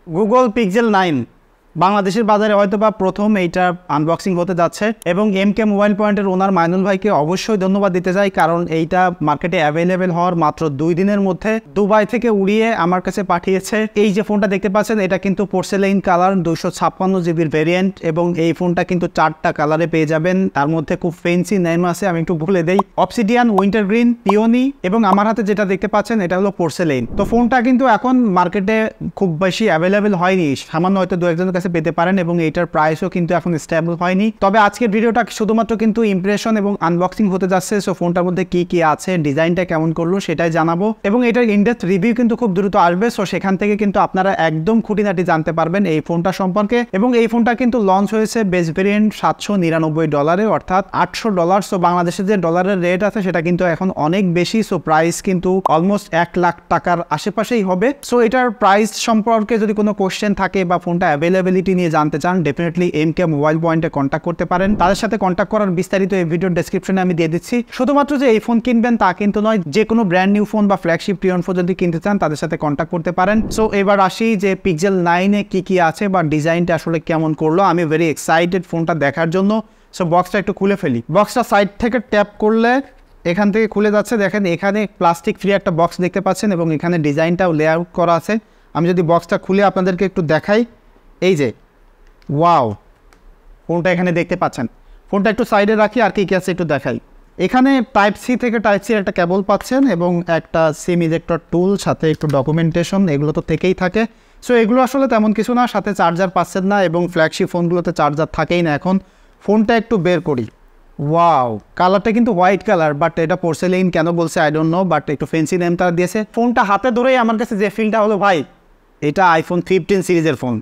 Google pixel 9 বাংলাদেশের বাজারে হয়তোবা প্রথম এইটা আনবক্সিং হতে যাচ্ছে এবং এমকে মোবাইল পয়েন্টের ওনার মাইনুল ভাইকে অবশ্যই ধন্যবাদ দিতে চাই, কারণ এইটা মার্কেটে অ্যাভেলেবেল হওয়ার মাত্র 2 দিনের মধ্যে দুবাই থেকে উড়িয়ে আমার কাছে পাঠিয়েছে। এই যে ফোনটা দেখতে পাচ্ছেন এটা কিন্তু পোর্সেলাইন কালার 256 জিবির ভেরিয়েন্ট এবং এই ফোনটা কিন্তু 4টা কালারে পেয়ে যাবেন। তার মধ্যে খুব ফেন্সি নেম আছে, আমি একটু বলে দেই, অবসিডিয়ান, উইন্টার গ্রিন, পিওনি এবং আমার হাতে যেটা দেখতে পাচ্ছেন এটা হলো পোর্সেলাইন। তো ফোনটা কিন্তু এখন মার্কেটে খুব বেশি অ্যাভেলেবেল হয়নি, সামান্য হয়তো 2-1জনের কাছে পেতে পারেন এবং এটার প্রাইসও কিন্তু এখন স্টেবল হয়নি। তবে আজকের ভিডিওটা শুধুমাত্র কিন্তু ইমপ্রেশন এবং আনবক্সিং হতে যাচ্ছে। সো ফোনটার মধ্যে কি কি আছে, ডিজাইনটা কেমন করলো সেটাই জানাবো এবং এটার ইনডেপথ রিভিউ কিন্তু খুব দ্রুত আসবে। সো সেখান থেকে কিন্তু আপনারা একদম খুঁটিনাটি জানতে পারবেন এই ফোনটা সম্পর্কে। এবং এই ফোনটা কিন্তু লঞ্চ হয়েছে বেস ভেরিয়েন্ট $799 অর্থাৎ $800। সো বাংলাদেশে যে ডলারের রেট আছে সেটা কিন্তু এখন অনেক বেশি। সো প্রাইস কিন্তু অলমোস্ট 1 লাখ টাকার আশেপাশেই হবে। সো এটার প্রাইস সম্পর্কে যদি কোনো কোশ্চেন থাকে বা ফোনটা অ্যাভেলেবিলিটি নিয়ে জানতে চান, ডেফিনেটলি এমকে মোবাইল পয়েন্টে কন্ট্যাক্ট করতে পারেন। তাদের সাথে কন্ট্যাক্ট করার বিস্তারিত এই ভিডিওর ডেসক্রিপশনে আমি দিয়ে দিচ্ছি। শুধুমাত্র যে এই ফোন কিনবেন তা কিন্তু নয়, যে কোনো ব্র্যান্ড নিউ ফোন বা ফ্ল্যাগশিপ প্রিয়ন ফোন যদি কিনতে চান তাদের সাথে কন্ট্যাক্ট করতে পারেন। সো এবার আসি যে পিক্সেল 9-এ কি কি আছে বা ডিজাইনটা আসলে কেমন করলো। আমি ভেরি এক্সাইটেড ফোনটা দেখার জন্য। সো বক্সটা একটু খুলে ফেলি। বক্সটা সাইড থেকে ট্যাপ করলে এখান থেকে খুলে যাচ্ছে। দেখেন এখানে প্লাস্টিক ফ্রি একটা বক্স দেখতে পাচ্ছেন এবং এখানে ডিজাইনটাও লেআউট করা আছে। আমি যদি বক্সটা খুলে আপনাদেরকে একটু দেখাই, এই যে ওয়াও, ফোনটা এখানে দেখতে পাচ্ছেন। ফোনটা একটু সাইডে রাখি আর কি কি আছে একটু দেখাই। এখানে টাইপ সি থেকে টাইপ সি একটা কেবল পাচ্ছেন এবং একটা সিম ইজেক্টর টুল, সাথে একটু ডকুমেন্টেশন, এগুলো তো থেকেই থাকে। সো এগুলো আসলে তেমন কিছু না, সাথে চার্জার পাচ্ছেন না এবং ফ্ল্যাগশিপ ফোনগুলোতে চার্জার থাকেই না। এখন ফোনটা একটু বের করি। ওয়াও, কালারটা কিন্তু হোয়াইট কালার, বাট এটা পোর্সেলাইন কেন বলছে আই ডোন্ট নো, বাট একটু ফেন্সি নেম তারা দিয়েছে। ফোনটা হাতে ধরেই আমার কাছে যে ফিলটা হলো, ভাই এটা আইফোন 15 সিরিজের ফোন।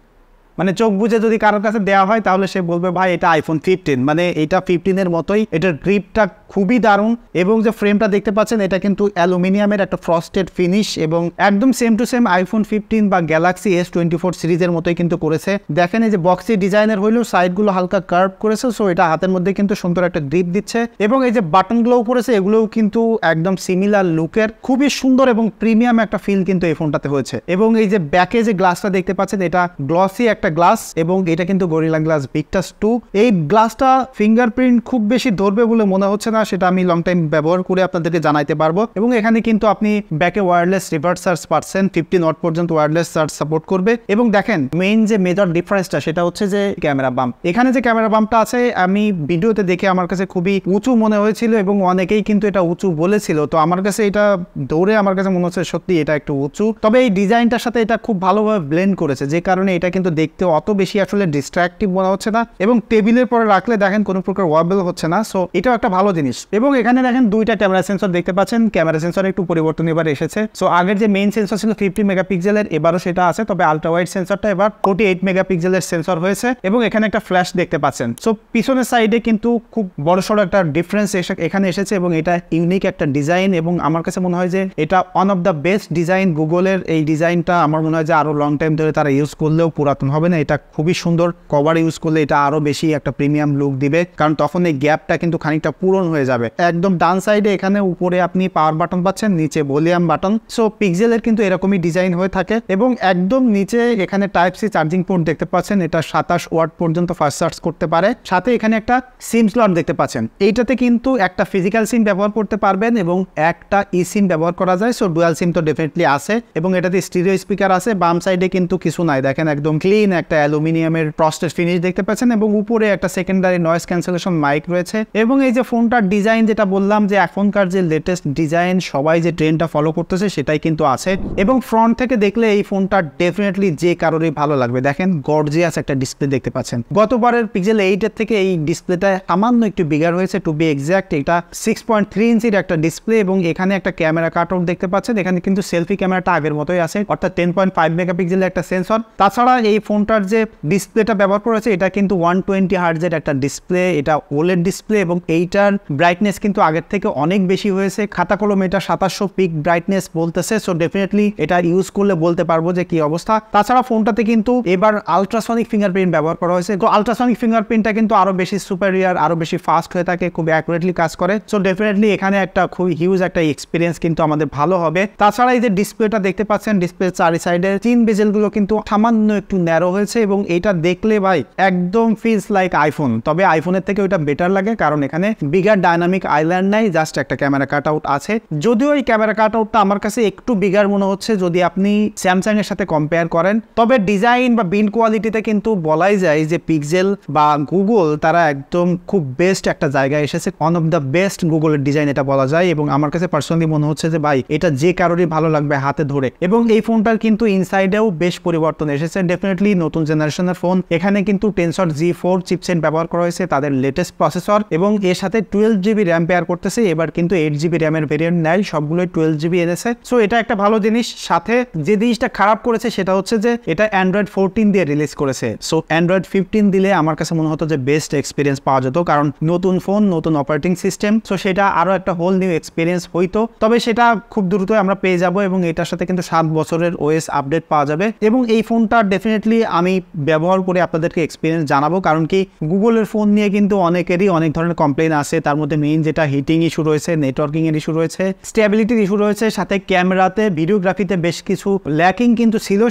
মানে চোখ বুঝে যদি কারোর কাছে দেওয়া হয় তাহলে সে বলবে ভাই এটা আইফোন 15, মানে এটা 15-এর মতোই। এটার গ্রিপটা খুবই দারুণ এবং যে ফ্রেমটা দেখতে পাচ্ছেন এটা কিন্তু অ্যালুমিনিয়ামের একটা ফ্রস্টেড ফিনিশ এবং একদম সেম টু সেম আইফোন 15 বা গ্যালাক্সি S24 সিরিজের মতোই কিন্তু করেছে। দেখেন এই যে বক্সি ডিজাইনের হইলেও সাইডগুলো হালকা কার্ভ করেছে। সো এটা হাতের মধ্যে কিন্তু সুন্দর একটা গ্রিপ দিচ্ছে এবং এই যে বাটনগুলোও করেছে এগুলোও কিন্তু একদম সিমিলার লুকের, খুবই সুন্দর এবং প্রিমিয়াম একটা ফিল কিন্তু এই ফোনটাতে হয়েছে। এবং এই যে ব্যাকে যে গ্লাসটা দেখতে পাচ্ছেন এটা গ্লসি একটা গ্লাস এবং এটা কিন্তু গরিলা গ্লাস ভিক্টাস 2। এই গ্লাসটা ফিঙ্গারপ্রিন্ট খুব বেশি ধরবে বলে মনে হচ্ছে না, সেটা আমি লং টাইম ব্যবহার করে আপনাদেরকে জানাইতে পারবো। এবং এখানে কিন্তু আপনি ব্যাকে ওয়্যারলেস রিভার্স চার্জ পাচ্ছেন, 15 ওয়াট পর্যন্ত ওয়্যারলেস চার্জ সাপোর্ট করবে। এবং দেখেন মেইন যে মেজর ডিফারেন্সটা সেটা হচ্ছে যে ক্যামেরা বাম্প। এখানে যে ক্যামেরা বাম্পটা আছে আমি ভিডিওতে দেখে আমার কাছে খুবই উঁচু মনে হয়েছিল এবং অনেকেই কিন্তু এটা উঁচু বলেছিল। তো আমার কাছে এটা দৌড়ে আমার কাছে মনে হচ্ছে সত্যি এটা একটু উঁচু, তবে এই ডিজাইনটার সাথে এটা খুব ভালোভাবে ব্লেন্ড করেছে, যে কারণে এটা কিন্তু দেখতে অত বেশি আসলে ডিস্ট্রাকটিভ মনে হচ্ছে না এবং টেবিলের পরে রাখলে দেখেন কোনো প্রকার ওয়াবেল হচ্ছে না। সো এটাও একটা ভালো জিনিস। এবং এখানে দেখেন দুইটা ক্যামেরা সেন্সর দেখতে পাচ্ছেন। ক্যামেরা সেন্সরে একটু পরিবর্তন এবার এসেছে। সো আগের যে মেইন সেন্সর ছিল 50 মেগাপিক্সেলের, এবারও সেটা আছে, তবে আলট্রা ওয়াইড সেন্সরটা এবার 48 মেগাপিক্সেলের সেন্সর হয়েছে এবং এখানে একটা ফ্ল্যাশ দেখতে পাচ্ছেন। সো পিছনের সাইডে কিন্তু খুব বড়সড় একটা ডিফারেন্স এখানে এসেছে এবং এটা ইউনিক একটা ডিজাইন এবং আমার কাছে মনে হয় যে এটা one of the best design গুগলের। এই ডিজাইনটা আমার মনে হয় যে আরো লং টাইম ধরে তারা ইউজ করলেও পুরাতন হবে না। এটা খুবই সুন্দর, কভার ইউজ করলে এটা আরো বেশি একটা প্রিমিয়াম লুক দিবে, কারণ তখন এই গ্যাপটা কিন্তু খানিকটা পূরণ হয়ে যাবে। একদম ডান সাইডে এখানে উপরে আপনি পাওয়ার বাটন পাচ্ছেন, নিচে ভলিউম বাটন। সো পিক্সেলের কিন্তু এরকমই ডিজাইন হয়ে থাকে এবং একদম নিচে এখানে টাইপ সি চার্জিং পোর্ট দেখতে পাচ্ছেন। এটা 27 ওয়াট পর্যন্ত ফাস্ট চার্জ করতে পারে। সাথে এখানে একটা সিম স্লট দেখতে পাচ্ছেন। এইটাতে কিন্তু একটা ফিজিক্যাল সিম ব্যবহার করতে পারবেন এবং একটা ই সিম ব্যবহার করা যায়। সো ডুয়াল সিম তো ডেফিনেটলি আছে এবং এটাতে স্টিরিও স্পিকার আছে। বাম সাইডে কিন্তু কিছু নাই, দেখেন একদম ক্লিন একটা অ্যালুমিনিয়ামের ফ্রস্টেড ফিনিশ দেখতে পাচ্ছেন এবং উপরে একটা সেকেন্ডারি নয়েজ ক্যান্সেলেশন মাইক রয়েছে। এবং এই যে ফোনটার ডিজাইন যেটা বললাম যে এখনকার যে লেটেস্ট ডিজাইন সবাই যে ট্রেন্ডটা ফলো করতেছে সেটাই কিন্তু আছে এবং ফ্রন্ট থেকে দেখলে এই ফোনটা ডেফিনেটলি যে কারোরই ভালো লাগবে। দেখেন গর্জিয়াস একটা ডিসপ্লে দেখতে পাচ্ছেন। গতবারের পিক্সেল 8-এর থেকে এই ডিসপ্লেটা সামান্য একটু বিগার হয়েছে, টু বি এক্সাক্ট এটা 6.3 ইঞ্চির একটা ডিসপ্লে এবং এখানে একটা ক্যামেরা কাটআউট দেখতে পাচ্ছেন। এখানে কিন্তু সেলফি ক্যামেরাটা আগের মতোই আছে, অর্থাৎ 10.5 মেগাপিক্সেলের একটা সেন্সর। তাছাড়া এই ফোন ফোনটার যে ডিসপ্লেটা ব্যবহার করেছে এটা কিন্তু 120 হার্টজের একটা ডিসপ্লে, এটা ওলেড ডিসপ্লে এবং এইটার ব্রাইটনেস কিন্তু আগের থেকে অনেক বেশি হয়েছে। খাতা কলমে এটা 2700 পিক ব্রাইটনেস বলতেছে। সো ডেফিনেটলি এটা ইউজ করলে বলতে পারবো যে কি অবস্থা। তাছাড়া ফোনটাতে কিন্তু এবার আলট্রাসনিক ফিঙ্গারপ্রিন্ট ব্যবহার করা হয়েছে। তো আলট্রাসনিক ফিঙ্গারপ্রিন্টটা কিন্তু আরো বেশি সুপারিয়ার, আরো বেশি ফাস্ট হয়ে থাকে, খুব অ্যাকুরেটলি কাজ করে। সো ডেফিনেটলি এখানে একটা খুব হিউজ একটা এক্সপিরিয়েন্স কিন্তু আমাদের ভালো হবে। তাছাড়া এই যে ডিসপ্লেটা দেখতে পাচ্ছেন, ডিসপ্লে চারি সাইডে তিন বেজেলগুলো কিন্তু সামান্য একটু ন্যারো হয়েছে এবং এটা দেখলে ভাই একদম ফিলস লাইক আইফোন। তবে আইফোনের থেকে ওইটা বেটার লাগে কারণ এখানে বিগার ডাইনামিক আইল্যান্ড নাই, জাস্ট একটা ক্যামেরা কাট আউট আছে। যদিও এই ক্যামেরা কাট আউটটা আমার কাছে একটু বিগার মনে হচ্ছে যদি আপনি স্যামসাং এর সাথে কম্পেয়ার করেন। তবে ডিজাইন বা বিল্ড কোয়ালিটিতে কিন্তু বলাই যায় যে পিক্সেল বা গুগল তারা একদম খুব বেস্ট একটা জায়গায় এসেছে। ওয়ান অফ দ্য বেস্ট গুগলের ডিজাইন এটা বলা যায় এবং আমার কাছে পার্সোনালি মনে হচ্ছে যে ভাই এটা যে কারোরই ভালো লাগবে হাতে ধরে। এবং এই ফোনটার কিন্তু ইনসাইডেও বেশ পরিবর্তন এসেছে। ডেফিনেটলি নতুন জেনারেশনের ফোন, এখানে কিন্তু টেনসর G4 চিপসেট ব্যবহার করা হয়েছে, তাদের লেটেস্ট প্রসেসর এবং এর সাথে 12GB র্যাম পেয়ার করতেছে। এবার কিন্তু 8GB র্যামের ভেরিয়েন্ট নেয়, সবগুলোই 12GB এনেছে। সো এটা একটা ভালো জিনিস। সাথে যে জিনিসটা খারাপ করেছে সেটা হচ্ছে যে এটা অ্যান্ড্রয়েড 14 দিয়ে রিলিজ করেছে। সো অ্যান্ড্রয়েড 15 দিলে আমার কাছে মনে হতো যে বেস্ট এক্সপিরিয়েন্স পাওয়া যেত, কারণ নতুন ফোন, নতুন অপারেটিং সিস্টেম। সো সেটা আরো একটা হোল নিউ এক্সপিরিয়েন্স হইতো। তবে সেটা খুব দ্রুতই আমরা পেয়ে যাব এবং এটার সাথে কিন্তু 7 বছরের ওএস আপডেট পাওয়া যাবে। এবং এই ফোনটা ডেফিনেটলি আমি ব্যবহার করে আপনাদেরকে এক্সপিরিয়েন্স জানাবো, কারণ কি গুগলের ফোন নিয়ে কিন্তু অনেকেরই অনেক ধরনের কমপ্লেন আছে। তার মধ্যে মেইন যেটা হিটিং ইস্যু রয়েছে, নেটওয়ার্কিং এর ইস্যু রয়েছে, স্টেবিলিটির ইস্যু রয়েছে, সাথে ক্যামেরাতে ভিডিওগ্রাফিতে বেশ কিছু ল্যাকিং কিন্তু ছিল।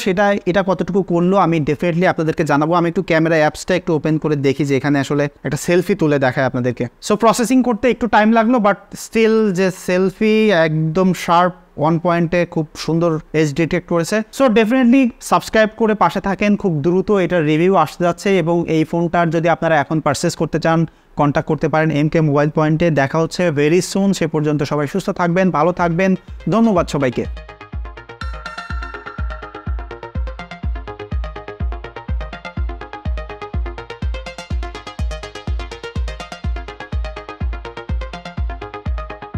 এটা কতটুকু করলো আমি ডেফিনেটলি আপনাদেরকে জানাবো। আমি একটু ক্যামেরা অ্যাপসটা একটু ওপেন করে দেখি যে এখানে আসলে একটা সেলফি তুলে দেখায় আপনাদেরকে। সো প্রসেসিং করতে একটু টাইম লাগলো, বাট স্টিল যে সেলফি একদম শার্প, 1 পয়েন্টে খুব সুন্দর এজ ডিটেক্ট করেছে। সো ডেফিনেটলি সাবস্ক্রাইব করে পাশে থাকেন, খুব দ্রুত এটার রিভিউ আসতে যাচ্ছে এবং এই ফোনটার যদি আপনারা এখন পারচেস করতে চান কন্ট্যাক্ট করতে পারেন MK মোবাইল পয়েন্টে। দেখা হচ্ছে ভেরি সুন। সে পর্যন্ত সবাই সুস্থ থাকবেন, ভালো থাকবেন। ধন্যবাদ সবাইকে।